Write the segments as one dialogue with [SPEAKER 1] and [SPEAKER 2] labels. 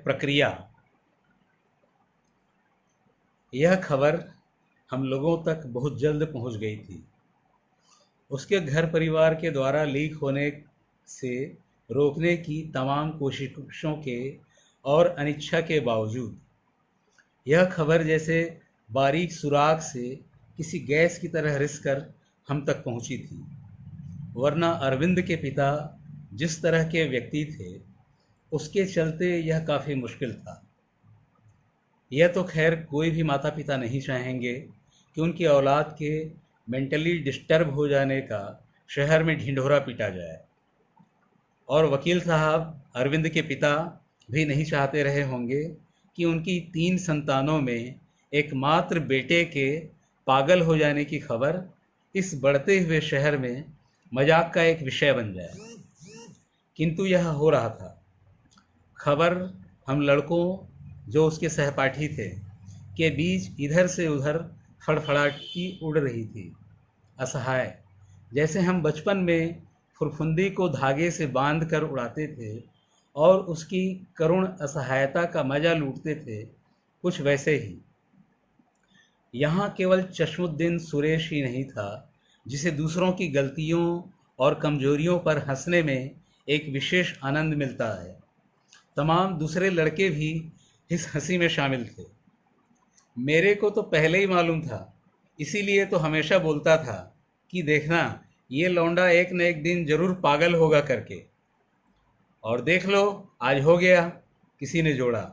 [SPEAKER 1] प्रक्रिया। यह खबर हम लोगों तक बहुत जल्द पहुंच गई थी। उसके घर परिवार के द्वारा लीक होने से रोकने की तमाम कोशिशों के और अनिच्छा के बावजूद यह खबर जैसे बारीक सुराग से किसी गैस की तरह रिस कर हम तक पहुंची थी। वरना अरविंद के पिता जिस तरह के व्यक्ति थे, उसके चलते यह काफ़ी मुश्किल था। यह तो खैर कोई भी माता पिता नहीं चाहेंगे कि उनकी औलाद के मेंटली डिस्टर्ब हो जाने का शहर में ढिंढोरा पीटा जाए। और वकील साहब अरविंद के पिता भी नहीं चाहते रहे होंगे कि उनकी 3 संतानों में एकमात्र बेटे के पागल हो जाने की खबर इस बढ़ते हुए शहर में मजाक का एक विषय बन जाए। किंतु यह हो रहा था। खबर हम लड़कों जो उसके सहपाठी थे के बीच इधर से उधर फड़फड़ाती उड़ रही थी, असहाय, जैसे हम बचपन में फुरफुंदी को धागे से बांध कर उड़ाते थे और उसकी करुण असहायता का मजा लूटते थे, कुछ वैसे ही। यहाँ केवल चश्मुद्दीन सुरेश ही नहीं था जिसे दूसरों की गलतियों और कमजोरियों पर हंसने में एक विशेष आनंद मिलता है। तमाम दूसरे लड़के भी इस हंसी में शामिल थे। मेरे को तो पहले ही मालूम था, इसीलिए तो हमेशा बोलता था कि देखना ये लौंडा एक न एक दिन जरूर पागल होगा करके। और देख लो, आज हो गया, किसी ने जोड़ा।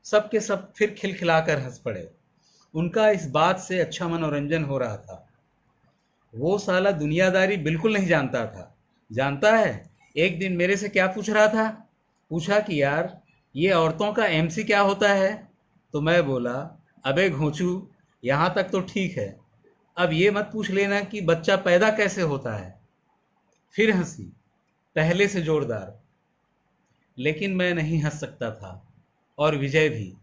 [SPEAKER 1] सब के सब फिर खिलखिलाकर हंस पड़े। उनका इस बात से अच्छा मनोरंजन हो रहा था। वो साला दुनियादारी बिल्कुल नहीं जानता था। जानता है, एक दिन मेरे से क्या पूछ रहा था? पूछा कि यार ये औरतों का एमसी क्या होता है? तो मैं बोला, अबे घोंचू, यहाँ तक तो ठीक है, अब ये मत पूछ लेना कि बच्चा पैदा कैसे होता है। फिर हंसी, पहले से जोरदार। लेकिन मैं नहीं हंस सकता था, और विजय भी।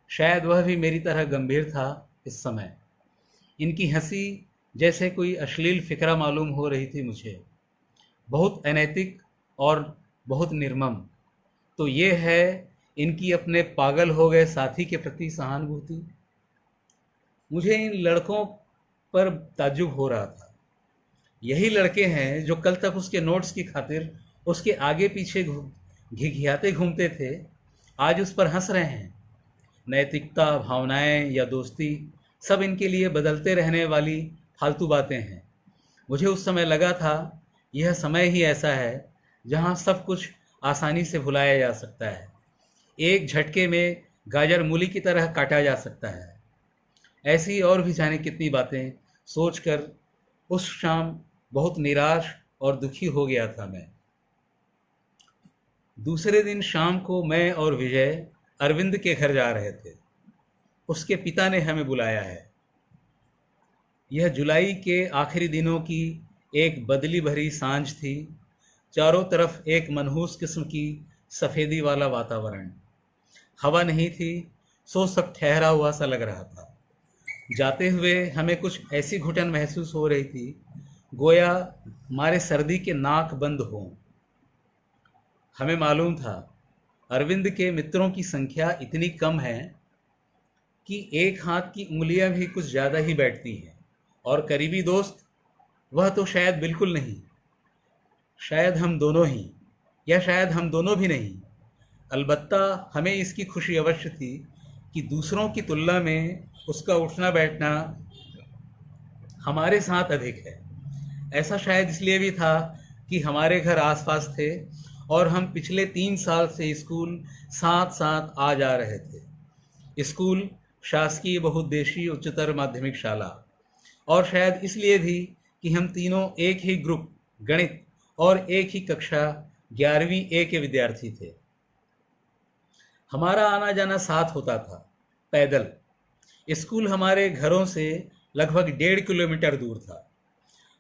[SPEAKER 1] शायद वह भी मेरी तरह गंभीर था इस समय। इनकी हंसी जैसे कोई अश्लील फिक्रा मालूम हो रही थी मुझे, बहुत अनैतिक और बहुत निर्मम। तो ये है इनकी अपने पागल हो गए साथी के प्रति सहानुभूति। मुझे इन लड़कों पर ताज्जुब हो रहा था। यही लड़के हैं जो कल तक उसके नोट्स की खातिर उसके आगे पीछे घिघियाते घूमते थे, आज उस पर हंस रहे हैं। नैतिकता, भावनाएं या दोस्ती, सब इनके लिए बदलते रहने वाली फालतू बातें हैं। मुझे उस समय लगा था यह समय ही ऐसा है जहां सब कुछ आसानी से भुलाया जा सकता है, एक झटके में गाजर मूली की तरह काटा जा सकता है। ऐसी और भी जाने कितनी बातें सोचकर उस शाम बहुत निराश और दुखी हो गया था मैं। दूसरे दिन शाम को मैं और विजय अरविंद के घर जा रहे थे। उसके पिता ने हमें बुलाया है। यह जुलाई के आखिरी दिनों की एक बदली भरी सांझ थी। चारों तरफ एक मनहूस किस्म की सफ़ेदी वाला वातावरण। हवा नहीं थी, सो सब ठहरा हुआ सा लग रहा था। जाते हुए हमें कुछ ऐसी घुटन महसूस हो रही थी गोया हमारे सर्दी के नाक बंद हों। हमें मालूम था अरविंद के मित्रों की संख्या इतनी कम है कि एक हाथ की उंगलियां भी कुछ ज़्यादा ही बैठती हैं, और करीबी दोस्त वह तो शायद बिल्कुल नहीं। शायद हम दोनों ही, या शायद हम दोनों भी नहीं। अलबत्ता हमें इसकी खुशी अवश्य थी कि दूसरों की तुलना में उसका उठना बैठना हमारे साथ अधिक है। ऐसा शायद इसलिए भी था कि हमारे घर आसपास थे और हम पिछले 3 साल से स्कूल साथ साथ आ जा रहे थे। स्कूल शासकीय बहुउद्देशीय उच्चतर माध्यमिक शाला, और शायद इसलिए भी कि हम तीनों एक ही ग्रुप गणित और एक ही कक्षा 11वीं ए के विद्यार्थी थे। हमारा आना जाना साथ होता था, पैदल। स्कूल हमारे घरों से लगभग 1.5 किलोमीटर दूर था।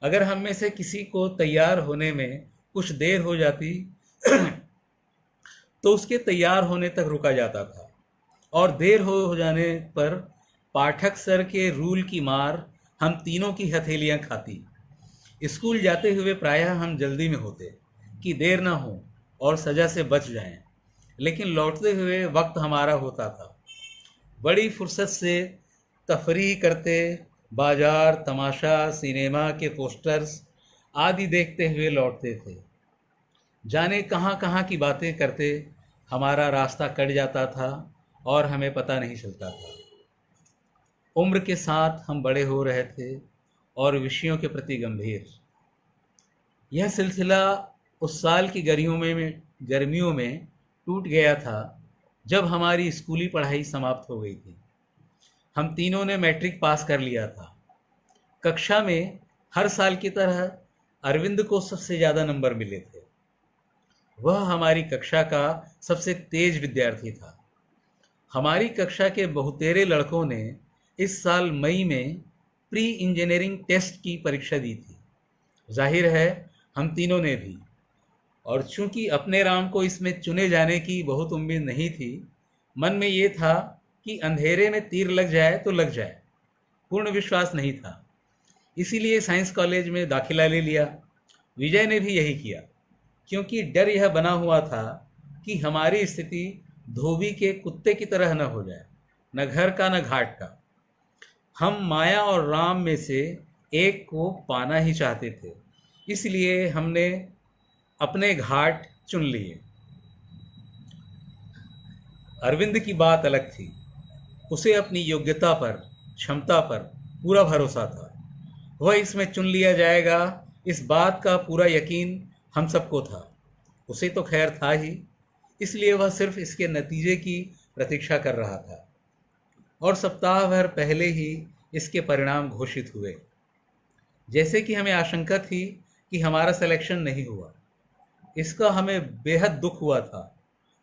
[SPEAKER 1] अगर हम में से किसी को तैयार होने में कुछ देर हो जाती तो उसके तैयार होने तक रुका जाता था, और देर हो जाने पर पाठक सर के रूल की मार हम तीनों की हथेलियां खाती। स्कूल जाते हुए प्रायः हम जल्दी में होते कि देर ना हो और सज़ा से बच जाएं। लेकिन लौटते हुए वक्त हमारा होता था। बड़ी फुर्सत से तफरीह करते, बाजार, तमाशा, सिनेमा के पोस्टर्स आदि देखते हुए लौटते थे। जाने कहाँ कहाँ की बातें करते हमारा रास्ता कट जाता था और हमें पता नहीं चलता था। उम्र के साथ हम बड़े हो रहे थे और विषयों के प्रति गंभीर। यह सिलसिला उस साल की गर्मियों में टूट गया था जब हमारी स्कूली पढ़ाई समाप्त हो गई थी। हम तीनों ने मैट्रिक पास कर लिया था। कक्षा में हर साल की तरह अरविंद को सबसे ज़्यादा नंबर मिले थे। वह हमारी कक्षा का सबसे तेज विद्यार्थी था। हमारी कक्षा के बहुतेरे लड़कों ने इस साल मई में प्री इंजीनियरिंग टेस्ट की परीक्षा दी थी। जाहिर है हम तीनों ने भी। और चूंकि अपने राम को इसमें चुने जाने की बहुत उम्मीद नहीं थी, मन में ये था कि अंधेरे में तीर लग जाए तो लग जाए। पूर्ण विश्वास नहीं था, इसीलिए साइंस कॉलेज में दाखिला ले लिया। विजय ने भी यही किया, क्योंकि डर यह बना हुआ था कि हमारी स्थिति धोबी के कुत्ते की तरह न हो जाए, न घर का न घाट का। हम माया और राम में से एक को पाना ही चाहते थे, इसलिए हमने अपने घाट चुन लिए। अरविंद की बात अलग थी। उसे अपनी योग्यता पर, क्षमता पर पूरा भरोसा था। वह इसमें चुन लिया जाएगा, इस बात का पूरा यकीन हम सबको था। उसे तो खैर था ही, इसलिए वह सिर्फ इसके नतीजे की प्रतीक्षा कर रहा था। और सप्ताह भर पहले ही इसके परिणाम घोषित हुए। जैसे कि हमें आशंका थी कि हमारा सिलेक्शन नहीं हुआ, इसका हमें बेहद दुख हुआ था।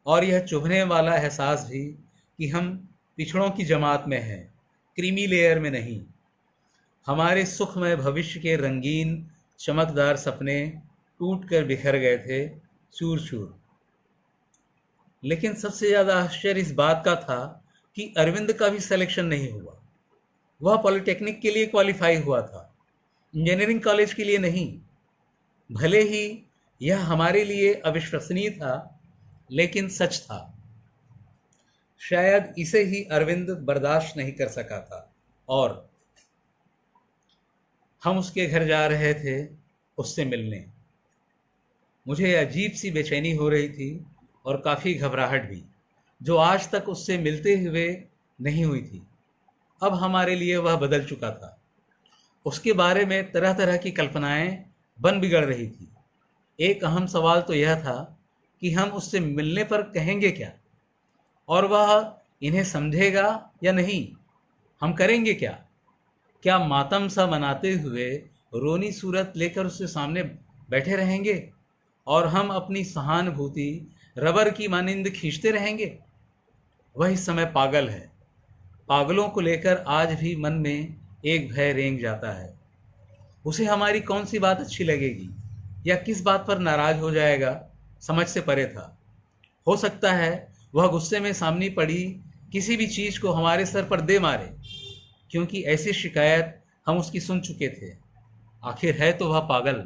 [SPEAKER 1] और यह चुभने वाला एहसास भी कि हम पिछड़ों की जमात में हैं, क्रीमी लेयर में नहीं। हमारे सुखमय भविष्य के रंगीन चमकदार सपने टूट कर बिखर गए थे, चूर चूर। लेकिन सबसे ज़्यादा आश्चर्य इस बात का था कि अरविंद का भी सिलेक्शन नहीं हुआ। वह पॉलिटेक्निक के लिए क्वालिफाई हुआ था, इंजीनियरिंग कॉलेज के लिए नहीं। भले ही यह हमारे लिए अविश्वसनीय था, लेकिन सच था। शायद इसे ही अरविंद बर्दाश्त नहीं कर सका था। और हम उसके घर जा रहे थे उससे मिलने। मुझे अजीब सी बेचैनी हो रही थी और काफ़ी घबराहट भी, जो आज तक उससे मिलते हुए नहीं हुई थी। अब हमारे लिए वह बदल चुका था। उसके बारे में तरह तरह की कल्पनाएं बन बिगड़ रही थी। एक अहम सवाल तो यह था कि हम उससे मिलने पर कहेंगे क्या, और वह इन्हें समझेगा या नहीं। हम करेंगे क्या? क्या मातम सा मनाते हुए रोनी सूरत लेकर उसके सामने बैठे रहेंगे और हम अपनी सहानुभूति रबर की मानिंद खींचते रहेंगे? वह इस समय पागल है। पागलों को लेकर आज भी मन में एक भय रेंग जाता है। उसे हमारी कौन सी बात अच्छी लगेगी या किस बात पर नाराज हो जाएगा, समझ से परे था। हो सकता है वह गुस्से में सामने पड़ी किसी भी चीज़ को हमारे सर पर दे मारे, क्योंकि ऐसी शिकायत हम उसकी सुन चुके थे। आखिर है तो वह पागल।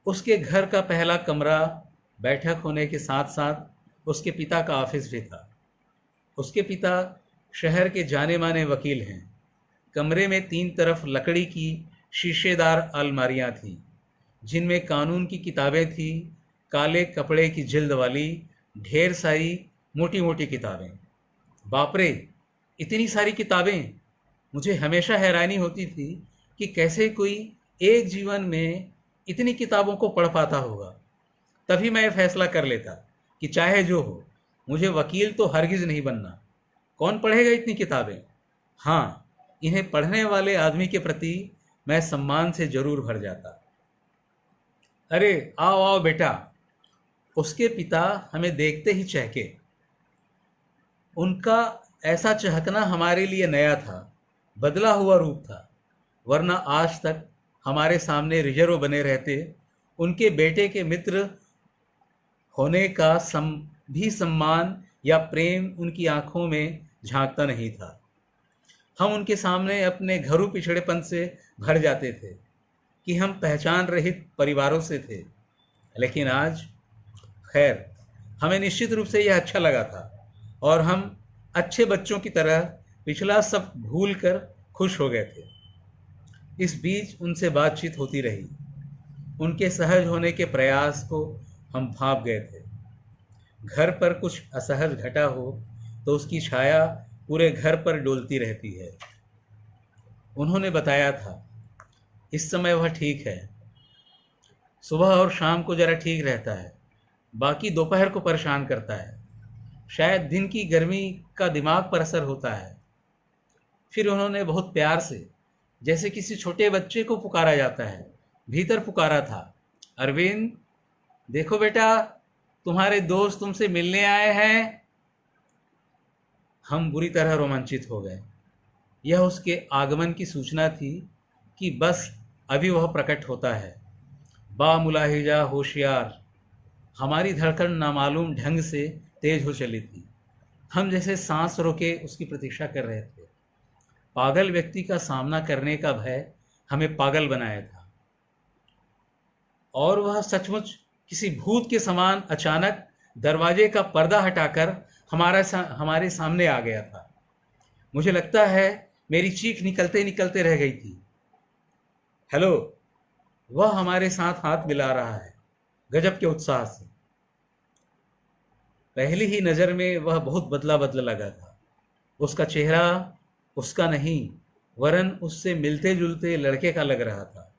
[SPEAKER 1] उसके घर का पहला कमरा बैठक होने के साथ साथ उसके पिता का ऑफिस भी था। उसके पिता शहर के जाने माने वकील हैं। कमरे में 3 तरफ लकड़ी की शीशेदार अलमारियां थीं, जिनमें कानून की किताबें थीं, काले कपड़े की जिल्द वाली ढेर सारी मोटी मोटी किताबें। बाप रे, इतनी सारी किताबें! मुझे हमेशा हैरानी होती थी कि कैसे कोई एक जीवन में इतनी किताबों को पढ़ पाता होगा। तभी मैं फैसला कर लेता कि चाहे जो हो, मुझे वकील तो हरगिज़ नहीं बनना। कौन पढ़ेगा इतनी किताबें? हाँ, इन्हें पढ़ने वाले आदमी के प्रति मैं सम्मान से जरूर भर जाता। अरे आओ आओ बेटा। उसके पिता हमें देखते ही चहके। उनका ऐसा चहकना हमारे लिए नया था, बदला हुआ रूप था। वरना आज तक हमारे सामने रिजर्व बने रहते। उनके बेटे के मित्र होने का भी सम्मान या प्रेम उनकी आंखों में झांकता नहीं था। हम उनके सामने अपने घरों पिछड़ेपन से भर जाते थे कि हम पहचान रहित परिवारों से थे। लेकिन आज खैर, हमें निश्चित रूप से यह अच्छा लगा था और हम अच्छे बच्चों की तरह पिछला सब भूल कर खुश हो गए थे। इस बीच उनसे बातचीत होती रही। उनके सहज होने के प्रयास को हम भांप गए थे। घर पर कुछ असहज घटा हो तो उसकी छाया पूरे घर पर डोलती रहती है। उन्होंने बताया था, इस समय वह ठीक है, सुबह और शाम को जरा ठीक रहता है, बाकी दोपहर को परेशान करता है। शायद दिन की गर्मी का दिमाग पर असर होता है। फिर उन्होंने बहुत प्यार से, जैसे किसी छोटे बच्चे को पुकारा जाता है, भीतर पुकारा था, अरविंद, देखो बेटा, तुम्हारे दोस्त तुमसे मिलने आए हैं। हम बुरी तरह रोमांचित हो गए। यह उसके आगमन की सूचना थी कि बस अभी वह प्रकट होता है। बामुलाहिजा होशियार। हमारी धड़कन नामालूम ढंग से तेज हो चली थी। हम जैसे सांस रोके उसकी प्रतीक्षा कर रहे थे। पागल व्यक्ति का सामना करने का भय हमें पागल बनाया था, और वह सचमुच किसी भूत के समान अचानक दरवाजे का पर्दा हटाकर हमारे सामने आ गया था। मुझे लगता है मेरी चीख निकलते निकलते रह गई थी। हेलो। वह हमारे साथ हाथ मिला रहा है, गजब के उत्साह से। पहली ही नज़र में वह बहुत बदला बदला लगा था। उसका चेहरा उसका नहीं, वरन उससे मिलते जुलते लड़के का लग रहा था।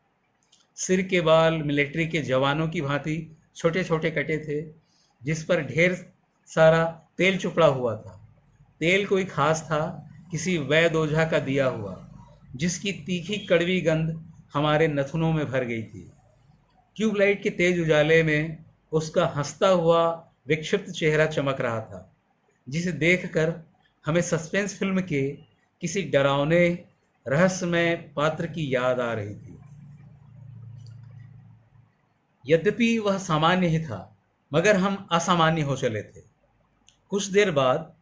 [SPEAKER 1] सिर के बाल मिलिट्री के जवानों की भांति छोटे छोटे कटे थे, जिस पर ढेर सारा तेल चुपड़ा हुआ था। तेल कोई खास था, किसी वैद ओझा का दिया हुआ, जिसकी तीखी कड़वी गंध हमारे नथुनों में भर गई थी। ट्यूबलाइट के तेज उजाले में उसका हंसता हुआ विक्षिप्त चेहरा चमक रहा था, जिसे देखकर हमें सस्पेंस फिल्म के किसी डरावने रहस्यमय पात्र की याद आ रही थी। यद्यपि वह सामान्य ही था, मगर हम असामान्य हो चले थे। कुछ देर बाद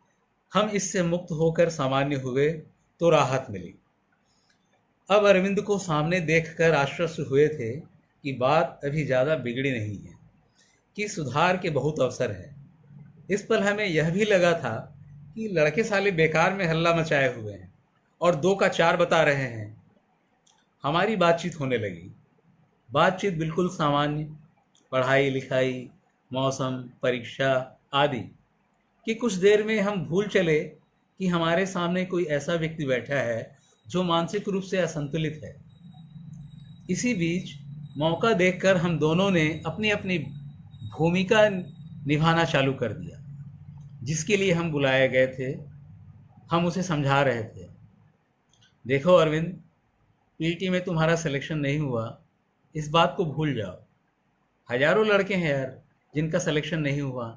[SPEAKER 1] हम इससे मुक्त होकर सामान्य हुए तो राहत मिली। अब अरविंद को सामने देखकर आश्वस्त हुए थे कि बात अभी ज़्यादा बिगड़ी नहीं है, कि सुधार के बहुत अवसर हैं। इस पल हमें यह भी लगा था कि लड़के साले बेकार में हल्ला मचाए हुए हैं और दो का चार बता रहे हैं। हमारी बातचीत होने लगी। बातचीत बिल्कुल सामान्य, पढ़ाई लिखाई, मौसम, परीक्षा आदि, कि कुछ देर में हम भूल चले कि हमारे सामने कोई ऐसा व्यक्ति बैठा है जो मानसिक रूप से असंतुलित है। इसी बीच मौका देखकर हम दोनों ने अपनी अपनी भूमिका निभाना चालू कर दिया। जिसके लिए हम बुलाए गए थे, हम उसे समझा रहे थे, देखो अरविंद, पीटी में तुम्हारा सिलेक्शन नहीं हुआ, इस बात को भूल जाओ। हजारों लड़के हैं यार जिनका सिलेक्शन नहीं हुआ।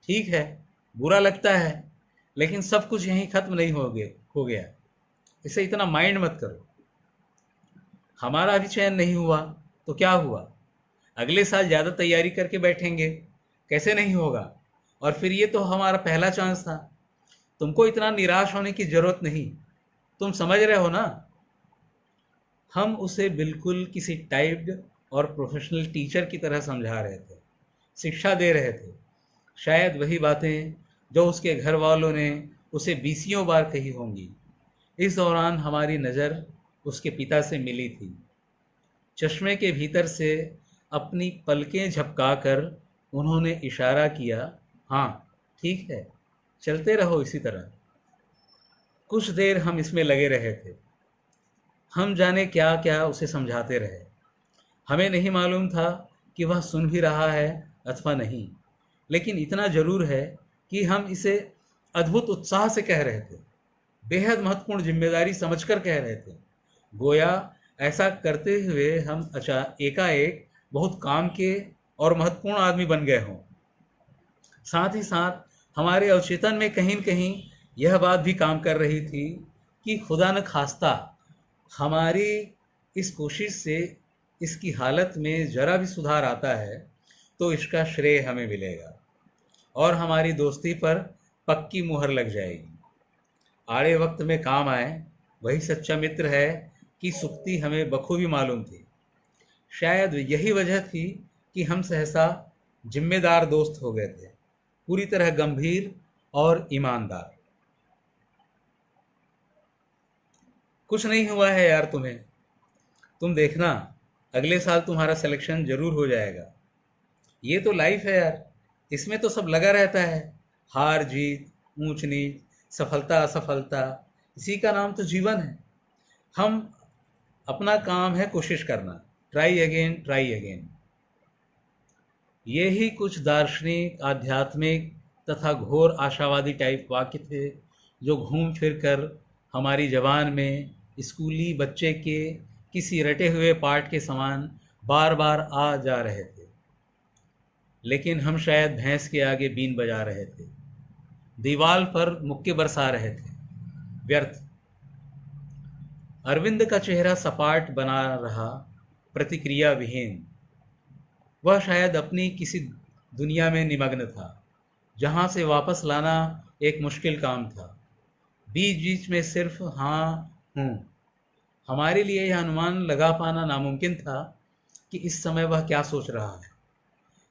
[SPEAKER 1] ठीक है, बुरा लगता है, लेकिन सब कुछ यहीं ख़त्म नहीं हो गया। इसे इतना माइंड मत करो। हमारा भी चयन नहीं हुआ तो क्या हुआ, अगले साल ज़्यादा तैयारी करके बैठेंगे। कैसे नहीं होगा, और फिर ये तो हमारा पहला चांस था। तुमको इतना निराश होने की ज़रूरत नहीं, तुम समझ रहे हो ना। हम उसे बिल्कुल किसी टाइप्ड और प्रोफेशनल टीचर की तरह समझा रहे थे, शिक्षा दे रहे थे। शायद वही बातें जो उसके घर वालों ने उसे बीसियों बार कही होंगी। इस दौरान हमारी नज़र उसके पिता से मिली थी। चश्मे के भीतर से अपनी पलकें झपकाकर उन्होंने इशारा किया, हाँ ठीक है, चलते रहो इसी तरह। कुछ देर हम इसमें लगे रहे थे। हम जाने क्या क्या उसे समझाते रहे। हमें नहीं मालूम था कि वह सुन भी रहा है अथवा नहीं, लेकिन इतना ज़रूर है कि हम इसे अद्भुत उत्साह से कह रहे थे, बेहद महत्वपूर्ण जिम्मेदारी समझकर कह रहे थे। गोया ऐसा करते हुए हम एकाएक बहुत काम के और महत्वपूर्ण आदमी बन गए हों। साथ ही साथ हमारे अवचेतन में कहीं न कहीं यह बात भी काम कर रही थी कि खुदा न खास्ता हमारी इस कोशिश से इसकी हालत में ज़रा भी सुधार आता है तो इसका श्रेय हमें मिलेगा और हमारी दोस्ती पर पक्की मुहर लग जाएगी। आड़े वक्त में काम आए वही सच्चा मित्र है कि सुक्ति हमें बखूबी मालूम थी। शायद यही वजह थी कि हम सहसा जिम्मेदार दोस्त हो गए थे। पूरी तरह गंभीर और ईमानदार। कुछ नहीं हुआ है यार तुम्हें, तुम देखना अगले साल तुम्हारा सिलेक्शन जरूर हो जाएगा। ये तो लाइफ है यार, इसमें तो सब लगा रहता है, हार जीत, ऊंच नीच, सफलता असफलता, इसी का नाम तो जीवन है। हम अपना काम है कोशिश करना, ट्राई अगेन ट्राई अगेन। ये ही कुछ दार्शनिक, आध्यात्मिक तथा घोर आशावादी टाइप वाक्य थे जो घूम फिर कर हमारी जबान में स्कूली बच्चे के किसी रटे हुए पाठ के समान बार बार आ जा रहे थे। लेकिन हम शायद भैंस के आगे बीन बजा रहे थे, दीवार पर मुक्के बरसा रहे थे, व्यर्थ। अरविंद का चेहरा सपाट बना रहा, प्रतिक्रिया विहीन। वह शायद अपनी किसी दुनिया में निमग्न था जहाँ से वापस लाना एक मुश्किल काम था। बीच बीच में सिर्फ हाँ हूँ। हमारे लिए यह अनुमान लगा पाना नामुमकिन था कि इस समय वह क्या सोच रहा है।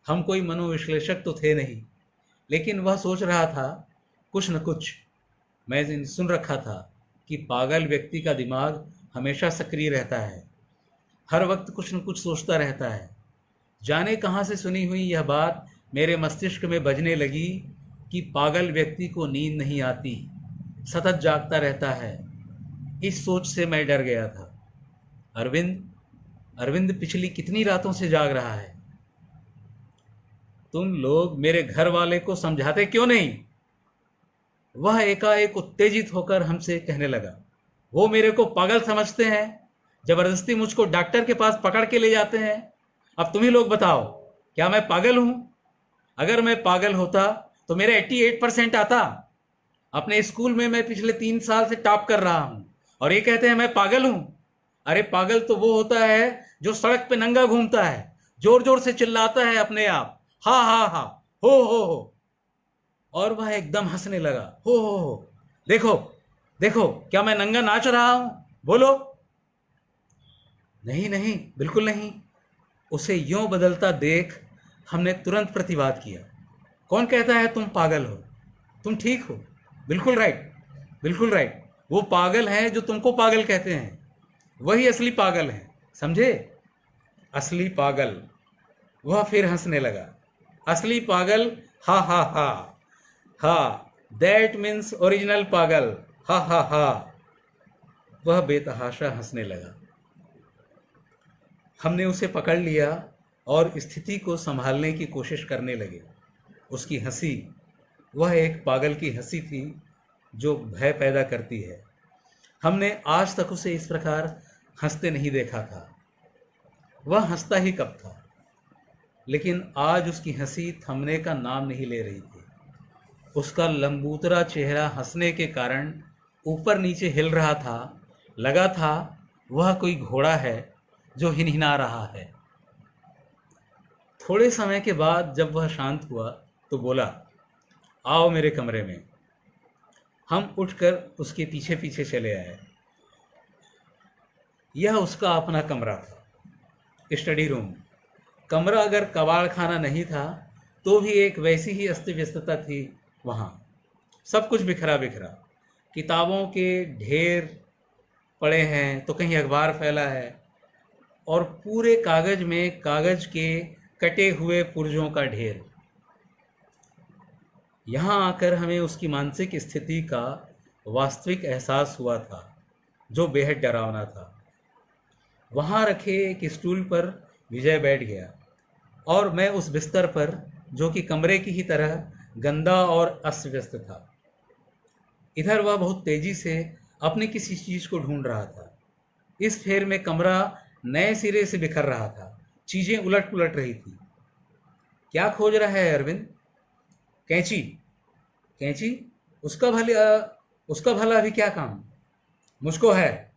[SPEAKER 1] हम कोई मनोविश्लेषक तो थे नहीं, लेकिन वह सोच रहा था कुछ न कुछ। मैं सुन रखा था कि पागल व्यक्ति का दिमाग हमेशा सक्रिय रहता है, हर वक्त कुछ न कुछ सोचता रहता है। जाने कहाँ से सुनी हुई यह बात मेरे मस्तिष्क में बजने लगी कि पागल व्यक्ति को नींद नहीं आती, सतत जागता रहता है। इस सोच से मैं डर गया था। अरविंद पिछली कितनी रातों से जाग रहा है। तुम लोग मेरे घर वाले को समझाते क्यों नहीं? वह एकाएक उत्तेजित होकर हमसे कहने लगा। वो मेरे को पागल समझते हैं, जबरदस्ती मुझको डॉक्टर के पास पकड़ के ले जाते हैं। अब तुम ही लोग बताओ, क्या मैं पागल हूं? अगर मैं पागल होता तो मेरा 88% आता। अपने स्कूल में मैं पिछले 3 साल से टॉप कर रहा हूं, और ये कहते हैं मैं पागल हूं। अरे पागल तो वो होता है जो सड़क पे नंगा घूमता है, जोर जोर से चिल्लाता है अपने आप, हा हा हा, हो। और वह एकदम हंसने लगा। हो, देखो देखो, क्या मैं नंगा नाच रहा हूं? बोलो। नहीं नहीं, बिल्कुल नहीं। उसे यूं बदलता देख हमने तुरंत प्रतिवाद किया। कौन कहता है तुम पागल हो? तुम ठीक हो, बिल्कुल राइट, बिल्कुल राइट। वो पागल हैं जो तुमको पागल कहते हैं, वही असली पागल हैं, समझे? असली पागल। वह फिर हंसने लगा। असली पागल, हा हा हा हा, दैट मीन्स ओरिजिनल पागल, हा हा हा। वह बेतहाशा हंसने लगा। हमने उसे पकड़ लिया और स्थिति को संभालने की कोशिश करने लगे। उसकी हंसी, वह एक पागल की हंसी थी जो भय पैदा करती है। हमने आज तक उसे इस प्रकार हंसते नहीं देखा था। वह हंसता ही कब था, लेकिन आज उसकी हंसी थमने का नाम नहीं ले रही थी। उसका लंबूतरा चेहरा हंसने के कारण ऊपर नीचे हिल रहा था। लगा था वह कोई घोड़ा है जो हिनहिना रहा है। थोड़े समय के बाद जब वह शांत हुआ तो बोला, आओ मेरे कमरे में। हम उठकर उसके पीछे पीछे चले आए। यह उसका अपना कमरा था, स्टडी रूम। कमरा अगर कबाड़ खाना नहीं था तो भी एक वैसी ही अस्त व्यस्तता थी वहाँ। सब कुछ बिखरा बिखरा, किताबों के ढेर पड़े हैं तो कहीं अखबार फैला है, और पूरे कागज में कागज के कटे हुए पुर्जों का ढेर। यहाँ आकर हमें उसकी मानसिक स्थिति का वास्तविक एहसास हुआ था, जो बेहद डरावना था। वहाँ रखे एक स्टूल पर विजय बैठ गया, और मैं उस बिस्तर पर जो कि कमरे की ही तरह गंदा और अस्त व्यस्त था। इधर वह बहुत तेजी से अपनी किसी चीज़ को ढूंढ रहा था। इस फेर में कमरा नए सिरे से बिखर रहा था, चीज़ें उलट पुलट रही थी। क्या खोज रहा है अरविंद? कैंची। कैंची? उसका भला अभी क्या काम? मुझको है,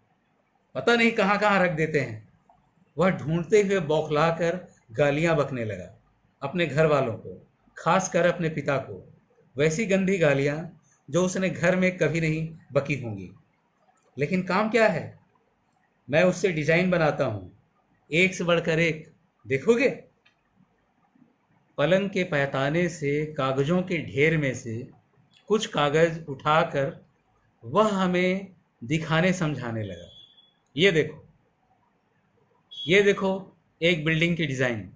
[SPEAKER 1] पता नहीं कहाँ कहाँ रख देते हैं। वह ढूंढते हुए बौखला कर गालियाँ बकने लगा अपने घर वालों को, खासकर अपने पिता को। वैसी गंदी गालियाँ जो उसने घर में कभी नहीं बकी होंगी। लेकिन काम क्या है? मैं उससे डिजाइन बनाता हूँ, एक से बढ़कर एक। देखोगे? पलंग के पैताने से कागज़ों के ढेर में से कुछ कागज़ उठाकर वह हमें दिखाने समझाने लगा। ये देखो, ये देखो, एक बिल्डिंग की डिज़ाइन,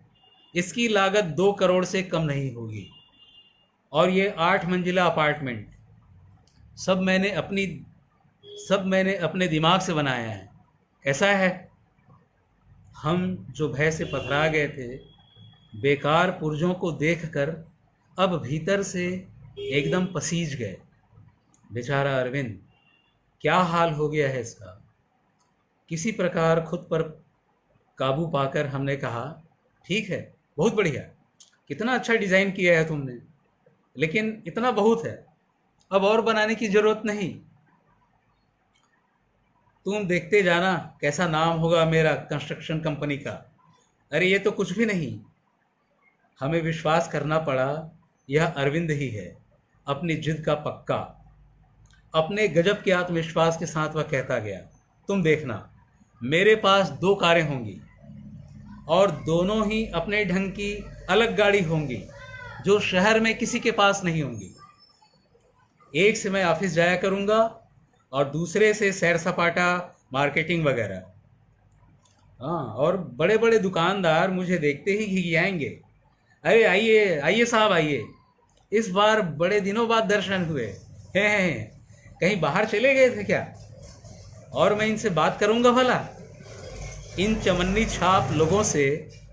[SPEAKER 1] इसकी लागत 2 करोड़ से कम नहीं होगी, और ये 8 मंजिला अपार्टमेंट सब मैंने अपनी सब मैंने अपने दिमाग से बनाया है। कैसा है? हम जो भय से पथरा गए थे, बेकार पुर्जों को देखकर अब भीतर से एकदम पसीज गए। बेचारा अरविंद, क्या हाल हो गया है इसका। किसी प्रकार खुद पर काबू पाकर हमने कहा, ठीक है, बहुत बढ़िया, कितना अच्छा डिज़ाइन किया है तुमने, लेकिन इतना बहुत है, अब और बनाने की ज़रूरत नहीं। तुम देखते जाना कैसा नाम होगा मेरा कंस्ट्रक्शन कंपनी का। अरे ये तो कुछ भी नहीं। हमें विश्वास करना पड़ा, यह अरविंद ही है, अपनी जिद का पक्का। अपने गजब के आत्मविश्वास के साथ वह कहता गया, तुम देखना, मेरे पास 2 कारें होंगी, और दोनों ही अपने ढंग की अलग गाड़ी होंगी, जो शहर में किसी के पास नहीं होंगी। एक से मैं ऑफिस जाया करूँगा, और दूसरे से सैर सपाटा, मार्केटिंग वगैरह। हाँ, और बड़े बड़े दुकानदार मुझे देखते ही घिघियाएंगे। अरे आइए आइए साहब आइए, इस बार बड़े दिनों बाद दर्शन हुए हैं। कहीं बाहर चले गए थे क्या? और मैं इनसे बात करूंगा भला? इन चमन्नी छाप लोगों से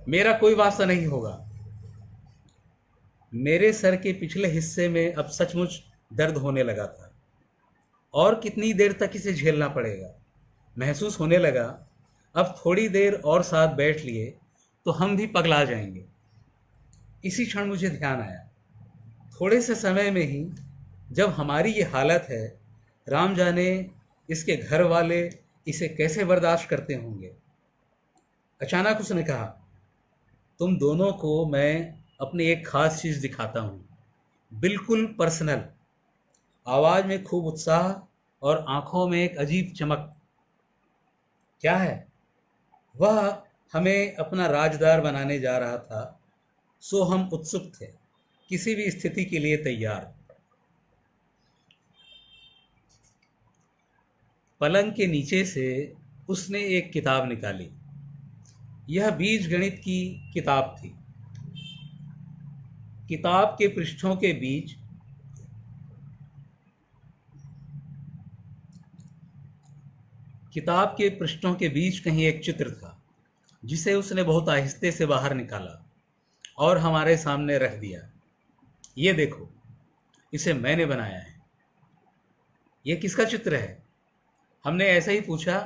[SPEAKER 1] मेरा कोई वास्ता नहीं होगा। मेरे सर के पिछले हिस्से में अब सचमुच दर्द होने लगा था, और कितनी देर तक इसे झेलना पड़ेगा। महसूस होने लगा, अब थोड़ी देर और साथ बैठ लिए तो हम भी पगला जाएंगे। इसी क्षण मुझे ध्यान आया, थोड़े से समय में ही जब हमारी ये हालत है, राम जाने इसके घर वाले इसे कैसे बर्दाश्त करते होंगे। अचानक उसने कहा, तुम दोनों को मैं अपनी एक खास चीज़ दिखाता हूँ, बिल्कुल पर्सनल। आवाज़ में खूब उत्साह और आंखों में एक अजीब चमक। क्या है? वह हमें अपना राजदार बनाने जा रहा था, सो हम उत्सुक थे, किसी भी स्थिति के लिए तैयार। पलंग के नीचे से उसने एक किताब निकाली। यह बीज गणित की किताब थी। किताब के पृष्ठों के बीच किताब के पृष्ठों के बीच कहीं एक चित्र था, जिसे उसने बहुत आहिस्ते से बाहर निकाला और हमारे सामने रख दिया। ये देखो, इसे मैंने बनाया है। ये किसका चित्र है? हमने ऐसे ही पूछा,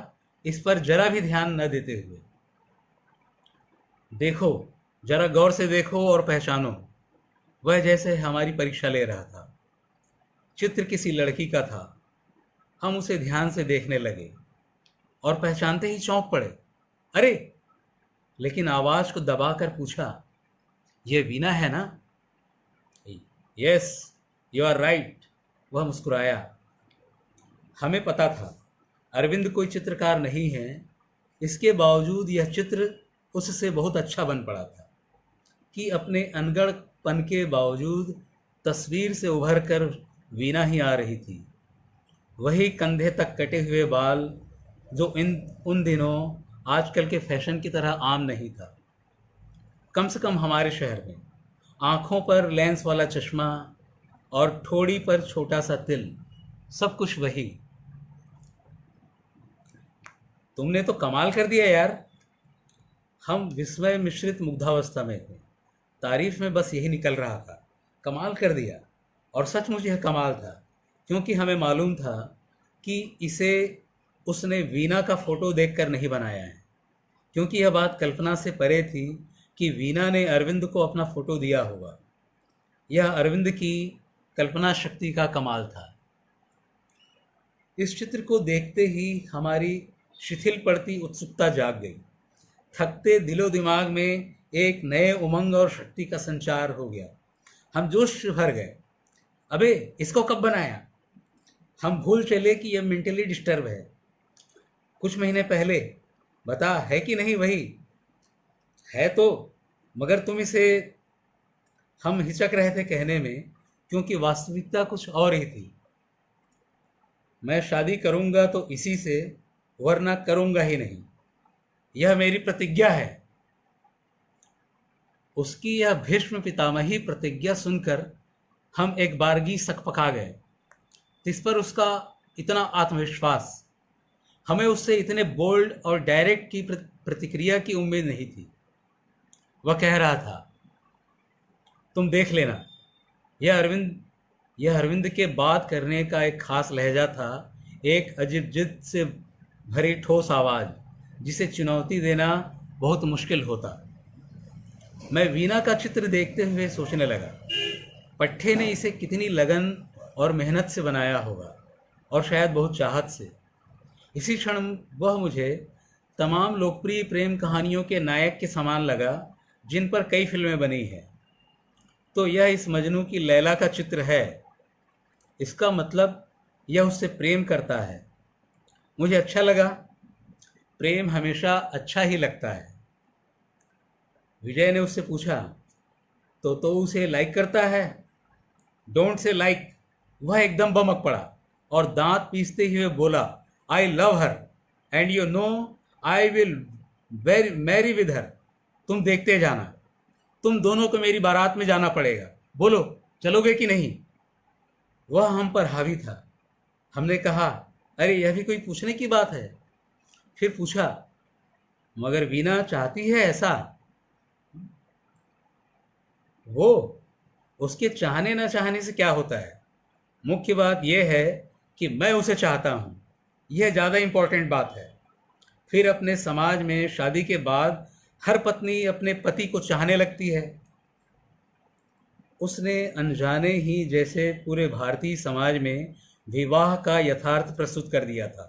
[SPEAKER 1] इस पर जरा भी ध्यान न देते हुए। देखो, जरा गौर से देखो और पहचानो। वह जैसे हमारी परीक्षा ले रहा था। चित्र किसी लड़की का था। हम उसे ध्यान से देखने लगे और पहचानते ही चौंक पड़े। अरे! लेकिन आवाज़ को दबाकर पूछा, ये वीना है ना? Yes, you are right. वह मुस्कुराया। हमें पता था अरविंद कोई चित्रकार नहीं है, इसके बावजूद यह चित्र उससे बहुत अच्छा बन पड़ा था कि अपने अनगढ़पन के बावजूद तस्वीर से उभर कर वीना ही आ रही थी। वही कंधे तक कटे हुए बाल, जो इन उन दिनों आजकल के फैशन की तरह आम नहीं था, कम से कम हमारे शहर में। आँखों पर लेंस वाला चश्मा और ठोड़ी पर छोटा सा तिल, सब कुछ वही। तुमने तो कमाल कर दिया यार। हम विस्मय मिश्रित मुग्धावस्था में थे। तारीफ में बस यही निकल रहा था, कमाल कर दिया। और सचमुच यह कमाल था, क्योंकि हमें मालूम था कि इसे उसने वीना का फ़ोटो देखकर नहीं बनाया है, क्योंकि यह बात कल्पना से परे थी कि वीना ने अरविंद को अपना फ़ोटो दिया होगा। यह अरविंद की कल्पना शक्ति का कमाल था। इस चित्र को देखते ही हमारी शिथिल पड़ती उत्सुकता जाग गई। थकते दिलो दिमाग में एक नए उमंग और शक्ति का संचार हो गया। हम जोश भर गए। अबे, इसको कब बनाया? हम भूल चले कि यह मेंटली डिस्टर्ब है। कुछ महीने पहले। बता, है कि नहीं वही? है तो, मगर तुम इसे हम हिचक रहे थे कहने में, क्योंकि वास्तविकता कुछ और ही थी। मैं शादी करूंगा तो इसी से, वरना करूंगा ही नहीं, यह मेरी प्रतिज्ञा है। उसकी यह भीष्म पितामही प्रतिज्ञा सुनकर हम एक बारगी सकपका गए। इस पर उसका इतना आत्मविश्वास, हमें उससे इतने बोल्ड और डायरेक्ट की प्रतिक्रिया की उम्मीद नहीं थी। वह कह रहा था, तुम देख लेना। यह अरविंद के बात करने का एक खास लहजा था, एक अजीब जिद से भरी ठोस आवाज़, जिसे चुनौती देना बहुत मुश्किल होता। मैं वीणा का चित्र देखते हुए सोचने लगा, पट्टे ने इसे कितनी लगन और मेहनत से बनाया होगा, और शायद बहुत चाहत से। इसी क्षण वह मुझे तमाम लोकप्रिय प्रेम कहानियों के नायक के समान लगा, जिन पर कई फिल्में बनी हैं। तो यह इस मजनू की लैला का चित्र है। इसका मतलब यह उससे प्रेम करता है। मुझे अच्छा लगा। प्रेम हमेशा अच्छा ही लगता है। विजय ने उससे पूछा, तो उसे लाइक करता है? Don't say like. वह एकदम बमक पड़ा और दांत पीसते हुए बोला, I love her and you know I will marry with her. तुम देखते जाना, तुम दोनों को मेरी बारात में जाना पड़ेगा। बोलो, चलोगे कि नहीं? वह हम पर हावी था। हमने कहा, अरे यह भी कोई पूछने की बात है? फिर पूछा, मगर वीना चाहती है ऐसा? वो, उसके चाहने न चाहने से क्या होता है? मुख्य बात यह है कि मैं उसे चाहता हूँ। यह ज़्यादा इम्पोर्टेंट बात है। फिर अपने समाज में शादी के बाद हर पत्नी अपने पति को चाहने लगती है। उसने अनजाने ही जैसे पूरे भारतीय समाज में विवाह का यथार्थ प्रस्तुत कर दिया था।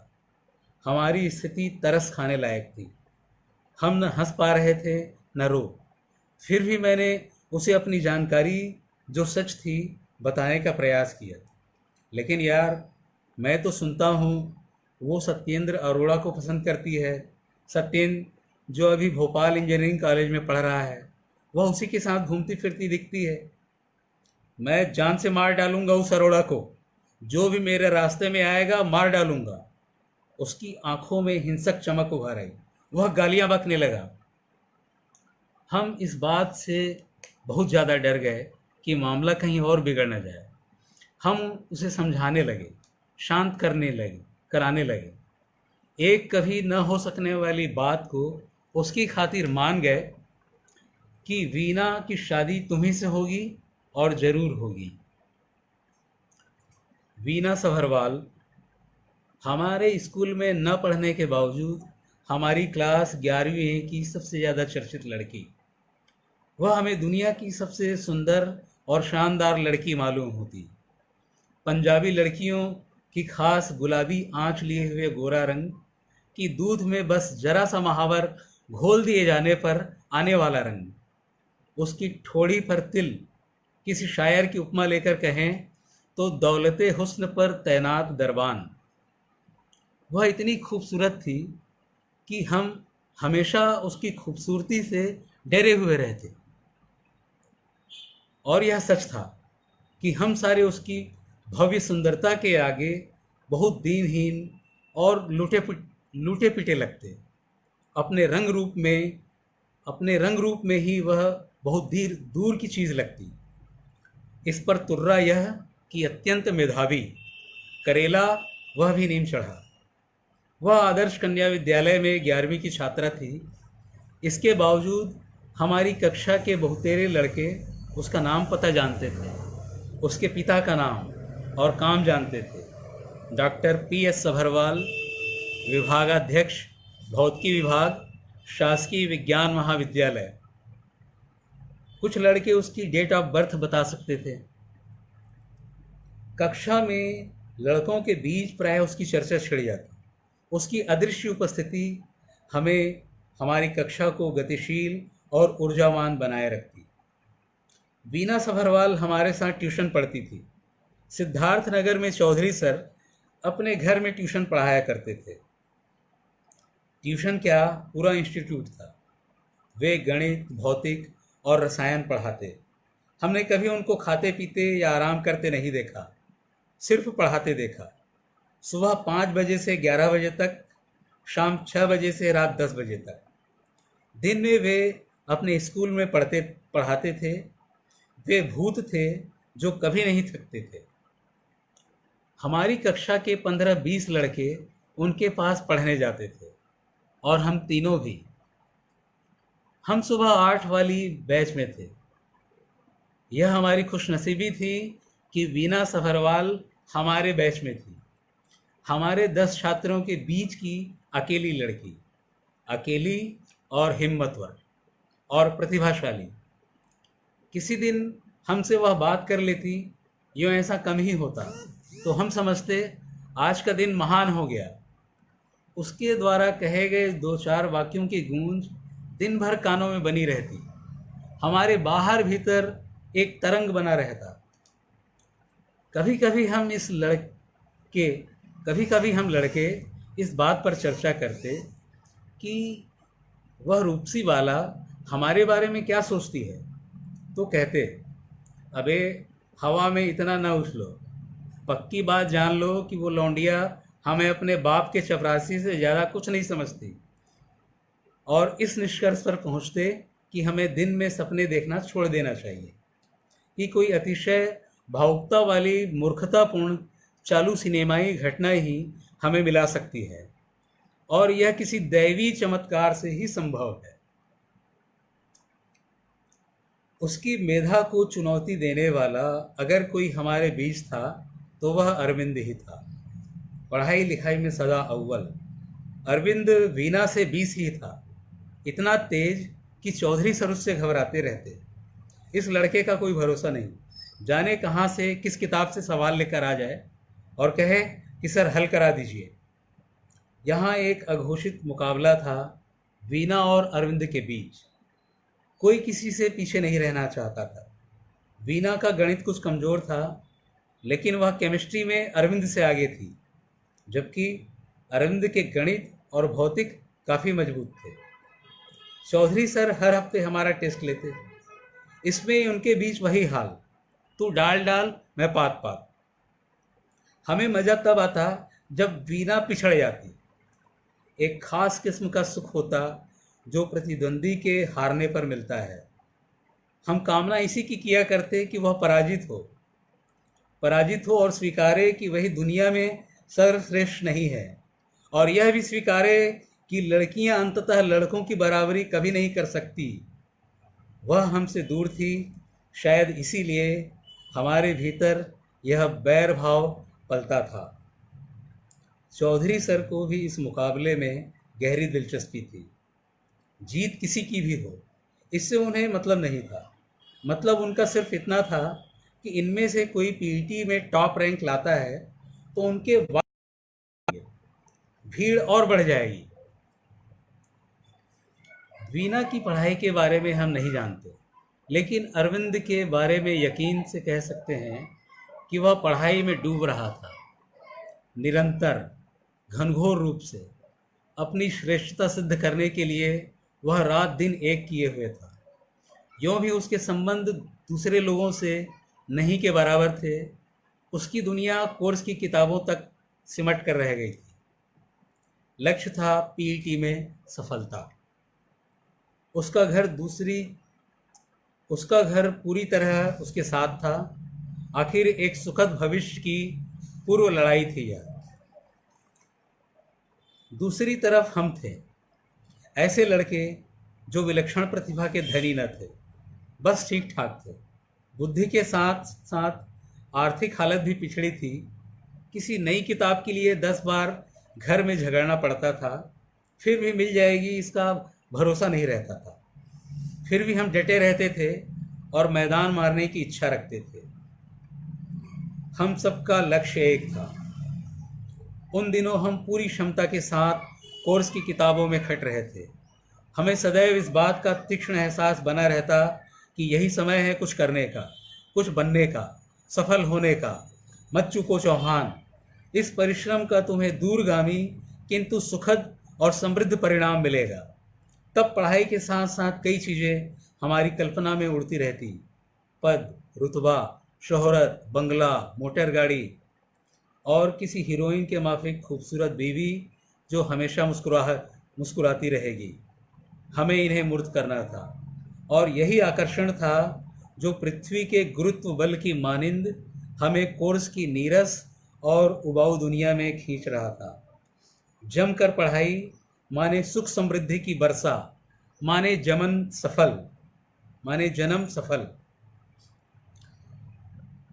[SPEAKER 1] हमारी स्थिति तरस खाने लायक थी। हम न हंस पा रहे थे न रो। फिर भी मैंने उसे अपनी जानकारी, जो सच थी, बताने का प्रयास किया। लेकिन यार, मैं तो सुनता हूँ वो सत्येंद्र अरोड़ा को पसंद करती है। सत्येंद्र, जो अभी भोपाल इंजीनियरिंग कॉलेज में पढ़ रहा है, वह उसी के साथ घूमती फिरती दिखती है। मैं जान से मार डालूंगा उस अरोड़ा को। जो भी मेरे रास्ते में आएगा मार डालूंगा। उसकी आंखों में हिंसक चमक उभर आई। वह गालियां बकने लगा। हम इस बात से बहुत ज़्यादा डर गए कि मामला कहीं और बिगड़ न जाए। हम उसे समझाने लगे, शांत कराने लगे। एक कभी न हो सकने वाली बात को उसकी खातिर मान गए कि वीना की शादी तुम्ही से होगी, और ज़रूर होगी। वीना सभरवाल हमारे स्कूल में न पढ़ने के बावजूद हमारी क्लास 11वीं की सबसे ज़्यादा चर्चित लड़की। वह हमें दुनिया की सबसे सुंदर और शानदार लड़की मालूम होती। पंजाबी लड़कियों की खास गुलाबी आंच लिए हुए गोरा रंग, कि दूध में बस जरा सा महावर घोल दिए जाने पर आने वाला रंग। उसकी ठोड़ी पर तिल, किसी शायर की उपमा लेकर कहें तो दौलते हुस्न पर तैनात दरबान। वह इतनी खूबसूरत थी कि हम हमेशा उसकी खूबसूरती से डरे हुए रहते। और यह सच था कि हम सारे उसकी भव्य सुंदरता के आगे बहुत दीनहीन और लूटे पीटे लगते। अपने रंग रूप में अपने रंग रूप में ही वह बहुत दूर की चीज़ लगती। इस पर तुर्रा यह कि अत्यंत मेधावी, करेला वह भी नीम चढ़ा। वह आदर्श कन्या विद्यालय में 11वीं की छात्रा थी। इसके बावजूद हमारी कक्षा के बहुतेरे लड़के उसका नाम पता जानते थे, उसके पिता का नाम और काम जानते थे। डॉक्टर PS सभरवाल, विभागाध्यक्ष, भौतिकी विभाग, शासकीय विज्ञान महाविद्यालय। कुछ लड़के उसकी डेट ऑफ बर्थ बता सकते थे। कक्षा में लड़कों के बीच प्राय उसकी चर्चा छिड़ जाती। उसकी अदृश्य उपस्थिति हमें, हमारी कक्षा को गतिशील और ऊर्जावान बनाए रखती। वीना सभरवाल हमारे साथ ट्यूशन पढ़ती थी। सिद्धार्थ नगर में चौधरी सर अपने घर में ट्यूशन पढ़ाया करते थे। ट्यूशन क्या, पूरा इंस्टीट्यूट था। वे गणित, भौतिक और रसायन पढ़ाते। हमने कभी उनको खाते पीते या आराम करते नहीं देखा, सिर्फ पढ़ाते देखा। सुबह 5 बजे से 11 बजे तक, शाम 6 बजे से रात 10 बजे तक। दिन में वे अपने स्कूल में पढ़ाते थे। वे भूत थे जो कभी नहीं थकते थे। हमारी कक्षा के 15-20 लड़के उनके पास पढ़ने जाते थे, और हम तीनों भी। हम सुबह 8 वाली बैच में थे। यह हमारी खुशनसीबी थी कि वीना सफरवाल हमारे बैच में थी, हमारे 10 छात्रों के बीच की अकेली लड़की, अकेली और हिम्मतवर और प्रतिभाशाली। किसी दिन हमसे वह बात कर लेती, यूँ ऐसा कम ही होता, तो हम समझते आज का दिन महान हो गया। उसके द्वारा कहे गए 2-4 वाक्यों की गूंज दिन भर कानों में बनी रहती, हमारे बाहर भीतर एक तरंग बना रहता। कभी कभी हम लड़के इस बात पर चर्चा करते कि वह रूपसी वाला हमारे बारे में क्या सोचती है, तो कहते, अबे हवा में इतना न उछलो, पक्की बात जान लो कि वो लौंडिया हमें अपने बाप के चपरासी से ज़्यादा कुछ नहीं समझती। और इस निष्कर्ष पर पहुँचते कि हमें दिन में सपने देखना छोड़ देना चाहिए, कि कोई अतिशय भावुकता वाली मूर्खतापूर्ण चालू सिनेमाई घटना ही हमें मिला सकती है, और यह किसी दैवी चमत्कार से ही संभव है। उसकी मेधा को चुनौती देने वाला अगर कोई हमारे बीच था तो वह अरविंद ही था। पढ़ाई लिखाई में सदा अव्वल। अरविंद वीना से 20 ही था, इतना तेज कि चौधरी सर उससे घबराते रहते। इस लड़के का कोई भरोसा नहीं, जाने कहाँ से किस किताब से सवाल लेकर आ जाए और कहे कि सर हल करा दीजिए। यहाँ एक अघोषित मुकाबला था वीना और अरविंद के बीच। कोई किसी से पीछे नहीं रहना चाहता था। वीना का गणित कुछ कमज़ोर था, लेकिन वह केमिस्ट्री में अरविंद से आगे थी, जबकि अरविंद के गणित और भौतिक काफ़ी मजबूत थे। चौधरी सर हर हफ्ते हमारा टेस्ट लेते। इसमें उनके बीच वही हाल, तू डाल डाल मैं पात पात। हमें मज़ा तब आता जब वीना पिछड़ जाती। एक खास किस्म का सुख होता जो प्रतिद्वंदी के हारने पर मिलता है। हम कामना इसी की किया करते कि वह पराजित हो और स्वीकारे कि वही दुनिया में सर्वश्रेष्ठ नहीं है, और यह भी स्वीकारे कि लड़कियां अंततः लड़कों की बराबरी कभी नहीं कर सकती। वह हमसे दूर थी, शायद इसीलिए हमारे भीतर यह बैर भाव पलता था। चौधरी सर को भी इस मुकाबले में गहरी दिलचस्पी थी। जीत किसी की भी हो, इससे उन्हें मतलब नहीं था। मतलब उनका सिर्फ इतना था कि इनमें से कोई पीईटी में टॉप रैंक लाता है तो उनके भीड़ और बढ़ जाएगी। वीना की पढ़ाई के बारे में हम नहीं जानते, लेकिन अरविंद के बारे में यकीन से कह सकते हैं कि वह पढ़ाई में डूब रहा था, निरंतर, घनघोर रूप से। अपनी श्रेष्ठता सिद्ध करने के लिए वह रात दिन एक किए हुए था। यूँ भी उसके संबंध दूसरे लोगों से नहीं के बराबर थे। उसकी दुनिया कोर्स की किताबों तक सिमट कर रह गई थी। लक्ष्य था पीईटी में सफलता। उसका घर पूरी तरह उसके साथ था। आखिर एक सुखद भविष्य की पूर्व लड़ाई थी यह। दूसरी तरफ हम थे, ऐसे लड़के जो विलक्षण प्रतिभा के धनी न थे, बस ठीक ठाक थे। बुद्धि के साथ साथ आर्थिक हालत भी पिछड़ी थी। किसी नई किताब के लिए 10 बार घर में झगड़ना पड़ता था, फिर भी मिल जाएगी इसका भरोसा नहीं रहता था। फिर भी हम डटे रहते थे और मैदान मारने की इच्छा रखते थे। हम सबका लक्ष्य एक था। उन दिनों हम पूरी क्षमता के साथ कोर्स की किताबों में खट रहे थे। हमें सदैव इस बात का तीक्ष्ण एहसास बना रहता कि यही समय है कुछ करने का, कुछ बनने का, सफल होने का। मत चूको चौहान, इस परिश्रम का तुम्हें दूरगामी किंतु सुखद और समृद्ध परिणाम मिलेगा। तब पढ़ाई के साथ साथ कई चीज़ें हमारी कल्पना में उड़ती रहती। पद, रुतबा, शोहरत, बंगला, मोटर गाड़ी और किसी हीरोइन के माफिक खूबसूरत बीवी जो हमेशा मुस्कुराती रहेगी। हमें इन्हें मूर्त करना था और यही आकर्षण था जो पृथ्वी के गुरुत्व बल की मानिंद हमें कोर्स की नीरस और उबाऊ दुनिया में खींच रहा था। जमकर पढ़ाई माने सुख समृद्धि की वर्षा, माने जन्म सफल।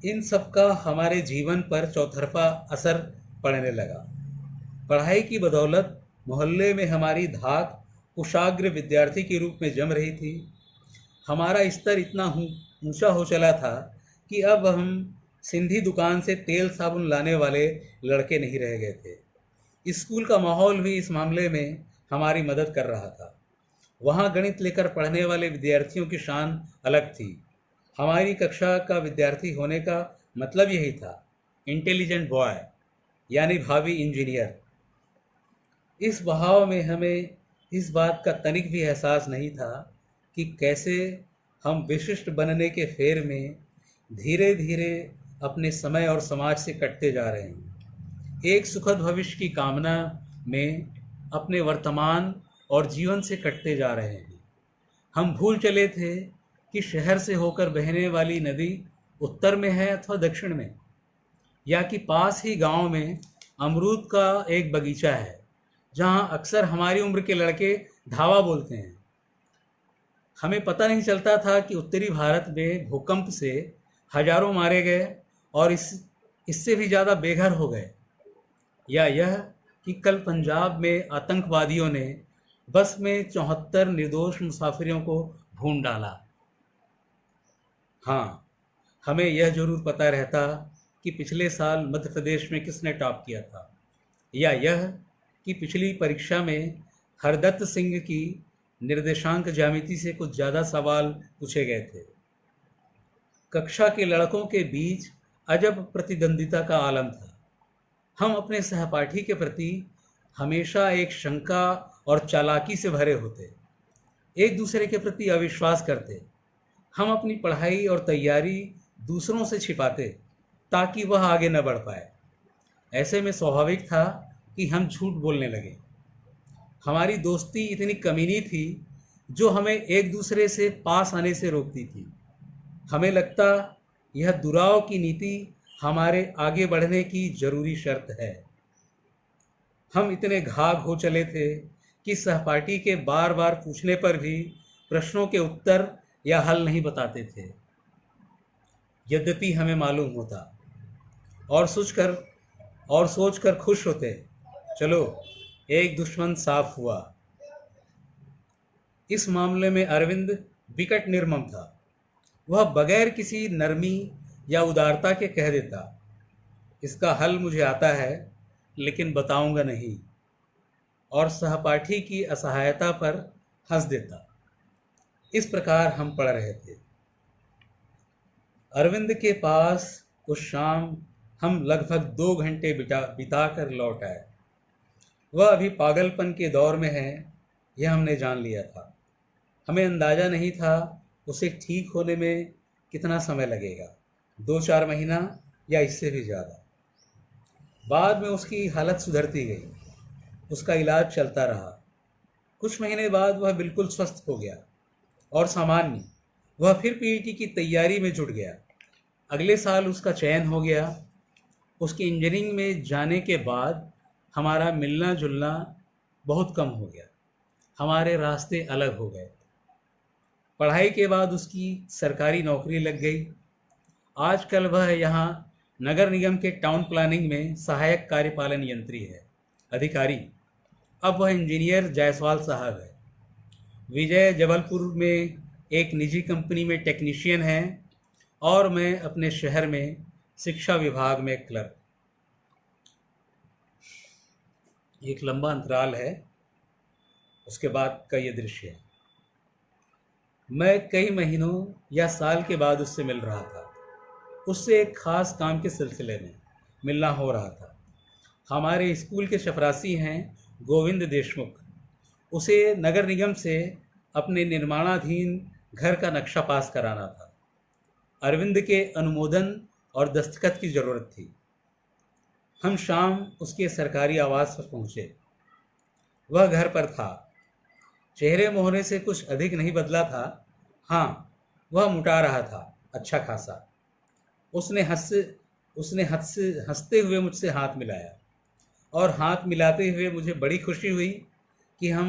[SPEAKER 1] इन सब का हमारे जीवन पर चौतरफा असर पड़ने लगा। पढ़ाई की बदौलत मोहल्ले में हमारी धाक कुशाग्र विद्यार्थी के रूप में जम रही थी। हमारा स्तर इतना ऊंचा हो चला था कि अब हम सिंधी दुकान से तेल साबुन लाने वाले लड़के नहीं रह गए थे। स्कूल का माहौल भी इस मामले में हमारी मदद कर रहा था। वहाँ गणित लेकर पढ़ने वाले विद्यार्थियों की शान अलग थी। हमारी कक्षा का विद्यार्थी होने का मतलब यही था, इंटेलिजेंट बॉय, यानी भावी इंजीनियर। इस बहाव में हमें इस बात का तनिक भी एहसास नहीं था कि कैसे हम विशिष्ट बनने के फेर में धीरे धीरे अपने समय और समाज से कटते जा रहे हैं। एक सुखद भविष्य की कामना में अपने वर्तमान और जीवन से कटते जा रहे हैं। हम भूल चले थे कि शहर से होकर बहने वाली नदी उत्तर में है अथवा दक्षिण में, या कि पास ही गांव में अमरूद का एक बगीचा है जहां अक्सर हमारी उम्र के लड़के धावा बोलते हैं। हमें पता नहीं चलता था कि उत्तरी भारत में भूकंप से हजारों मारे गए और इससे भी ज़्यादा बेघर हो गए, या यह कि कल पंजाब में आतंकवादियों ने बस में 74 निर्दोष मुसाफिरों को भून डाला। हाँ, हमें यह जरूर पता रहता कि पिछले साल मध्य प्रदेश में किसने टॉप किया था, या यह कि पिछली परीक्षा में हरदत्त सिंह की निर्देशांक ज्यामिति से कुछ ज़्यादा सवाल पूछे गए थे। कक्षा के लड़कों के बीच अजब प्रतिद्वंदिता का आलम था। हम अपने सहपाठी के प्रति हमेशा एक शंका और चालाकी से भरे होते, एक दूसरे के प्रति अविश्वास करते। हम अपनी पढ़ाई और तैयारी दूसरों से छिपाते ताकि वह आगे न बढ़ पाए। ऐसे में स्वाभाविक था कि हम झूठ बोलने लगे। हमारी दोस्ती इतनी कमीनी थी जो हमें एक दूसरे से पास आने से रोकती थी। हमें लगता यह दुराव की नीति हमारे आगे बढ़ने की जरूरी शर्त है। हम इतने घाघ हो चले थे कि सहपाठी के बार बार पूछने पर भी प्रश्नों के उत्तर या हल नहीं बताते थे। यद्यपि हमें मालूम होता और सोचकर खुश होते, चलो एक दुश्मन साफ हुआ। इस मामले में अरविंद विकट निर्मम था। वह बगैर किसी नरमी या उदारता के कह देता, इसका हल मुझे आता है लेकिन बताऊंगा नहीं, और सहपाठी की असहायता पर हंस देता। इस प्रकार हम पढ़ रहे थे। अरविंद के पास उस शाम हम लगभग 2 घंटे बिता कर लौट आए। वह अभी पागलपन के दौर में है, यह हमने जान लिया था। हमें अंदाज़ा नहीं था उसे ठीक होने में कितना समय लगेगा, 2-4 महीना या इससे भी ज़्यादा। बाद में उसकी हालत सुधरती गई, उसका इलाज चलता रहा। कुछ महीने बाद वह बिल्कुल स्वस्थ हो गया और सामान्य। वह फिर पीएचडी की तैयारी में जुट गया। अगले साल उसका चयन हो गया। उसके इंजीनियरिंग में जाने के बाद हमारा मिलना जुलना बहुत कम हो गया। हमारे रास्ते अलग हो गए। पढ़ाई के बाद उसकी सरकारी नौकरी लग गई। आजकल वह यहाँ नगर निगम के टाउन प्लानिंग में सहायक कार्यपालन यंत्री है, अधिकारी। अब वह इंजीनियर जायसवाल साहब है। विजय जबलपुर में एक निजी कंपनी में टेक्नीशियन है और मैं अपने शहर में शिक्षा विभाग में क्लर्क। एक लंबा अंतराल है, उसके बाद का ये दृश्य है। मैं कई महीनों या साल के बाद उससे मिल रहा था। उससे एक खास काम के सिलसिले में मिलना हो रहा था। हमारे स्कूल के चपरासी हैं गोविंद देशमुख। उसे नगर निगम से अपने निर्माणाधीन घर का नक्शा पास कराना था। अरविंद के अनुमोदन और दस्तखत की ज़रूरत थी। हम शाम उसके सरकारी आवास पर पहुँचे। वह घर पर था। चेहरे मोहरे से कुछ अधिक नहीं बदला था। हाँ, वह मुटा रहा था अच्छा खासा। उसने हंस उसने हंसते हुए मुझसे हाथ मिलाया और हाथ मिलाते हुए मुझे बड़ी खुशी हुई कि हम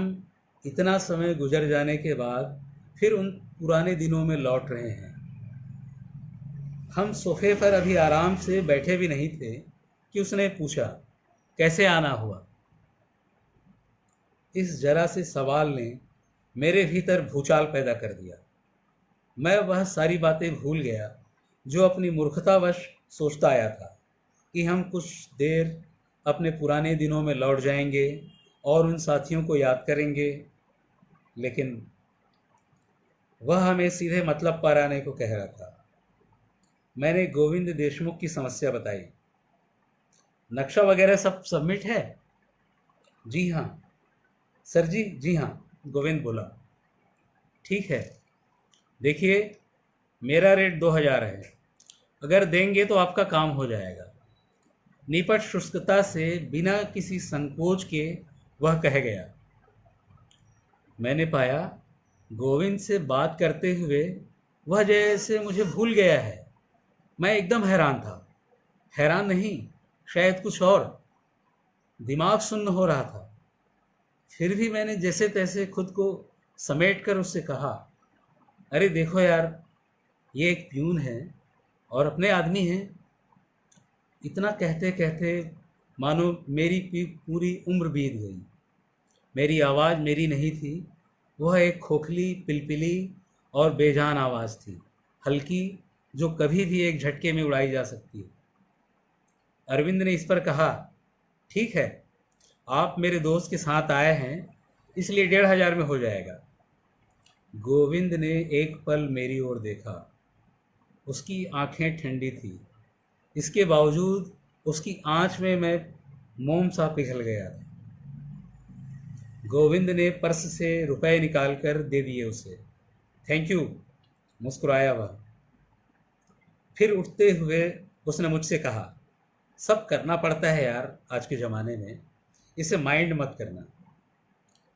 [SPEAKER 1] इतना समय गुजर जाने के बाद फिर उन पुराने दिनों में लौट रहे हैं। हम सोफे पर अभी आराम से बैठे भी नहीं थे कि उसने पूछा, कैसे आना हुआ? इस जरा से सवाल ने मेरे भीतर भूचाल पैदा कर दिया। मैं वह सारी बातें भूल गया जो अपनी मूर्खतावश सोचता आया था कि हम कुछ देर अपने पुराने दिनों में लौट जाएंगे और उन साथियों को याद करेंगे। लेकिन वह हमें सीधे मतलब पर आने को कह रहा था। मैंने गोविंद देशमुख की समस्या बताई। नक्शा वगैरह सब सबमिट है? जी हाँ सर जी, जी हाँ, गोविंद बोला। ठीक है, देखिए, मेरा रेट 2000 है। अगर देंगे तो आपका काम हो जाएगा। निपट शुष्कता से बिना किसी संकोच के वह कह गया। मैंने पाया गोविंद से बात करते हुए वह जैसे मुझे भूल गया है। मैं एकदम हैरान था। हैरान नहीं, शायद कुछ और। दिमाग सुन्न हो रहा था। फिर भी मैंने जैसे तैसे खुद को समेट कर उससे कहा, अरे देखो यार, ये एक प्यून है और अपने आदमी हैं। इतना कहते कहते मानो मेरी पूरी उम्र बीत गई। मेरी आवाज़ मेरी नहीं थी। वह एक खोखली, पिलपिली और बेजान आवाज़ थी, हल्की, जो कभी भी एक झटके में उड़ाई जा सकती है। अरविंद ने इस पर कहा, ठीक है, आप मेरे दोस्त के साथ आए हैं, इसलिए 1500 में हो जाएगा। गोविंद ने एक पल मेरी ओर देखा। उसकी आंखें ठंडी थी। इसके बावजूद उसकी आंच में मैं मोम सा पिघल गया था। गोविंद ने पर्स से रुपए निकालकर दे दिए उसे। थैंक यू, मुस्कुराया वह। फिर उठते हुए उसने मुझसे कहा, सब करना पड़ता है यार आज के ज़माने में, इसे माइंड मत करना।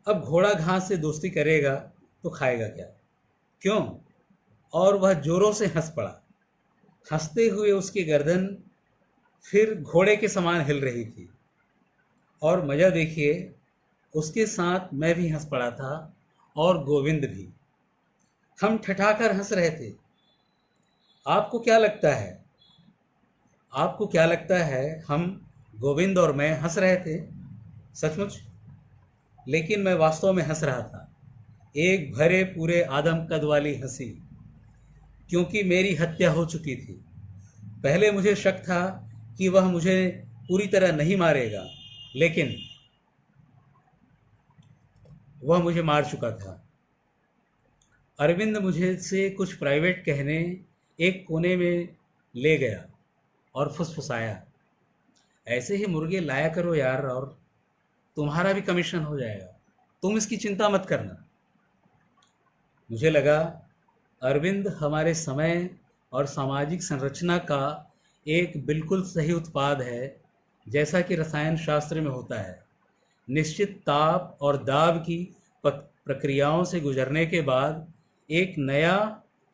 [SPEAKER 1] अब घोड़ा घास से दोस्ती करेगा तो खाएगा क्या? क्यों? और वह जोरों से हंस पड़ा। हंसते हुए उसकी गर्दन फिर घोड़े के समान हिल रही थी। और मज़ा देखिए, उसके साथ मैं भी हंस पड़ा था और गोविंद भी। हम ठठाकर हंस रहे थे। आपको क्या लगता है? आपको क्या लगता है हम, गोविंद और मैं, हंस रहे थे? सचमुच? लेकिन मैं वास्तव में हंस रहा था, एक भरे पूरे आदम कद वाली हंसी, क्योंकि मेरी हत्या हो चुकी थी। पहले मुझे शक था कि वह मुझे पूरी तरह नहीं मारेगा, लेकिन वह मुझे मार चुका था। अरविंद मुझे से कुछ प्राइवेट कहने एक कोने में ले गया और फुसफुसाया, ऐसे ही मुर्गे लाया करो यार, और तुम्हारा भी कमीशन हो जाएगा, तुम इसकी चिंता मत करना। मुझे लगा अरविंद हमारे समय और सामाजिक संरचना का एक बिल्कुल सही उत्पाद है, जैसा कि रसायन शास्त्र में होता है। निश्चित ताप और दाब की प्रक्रियाओं से गुजरने के बाद एक नया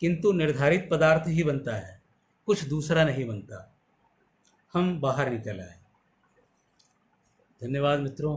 [SPEAKER 1] किंतु निर्धारित पदार्थ ही बनता है, कुछ दूसरा नहीं बनता। हम बाहर निकल आए। धन्यवाद मित्रों।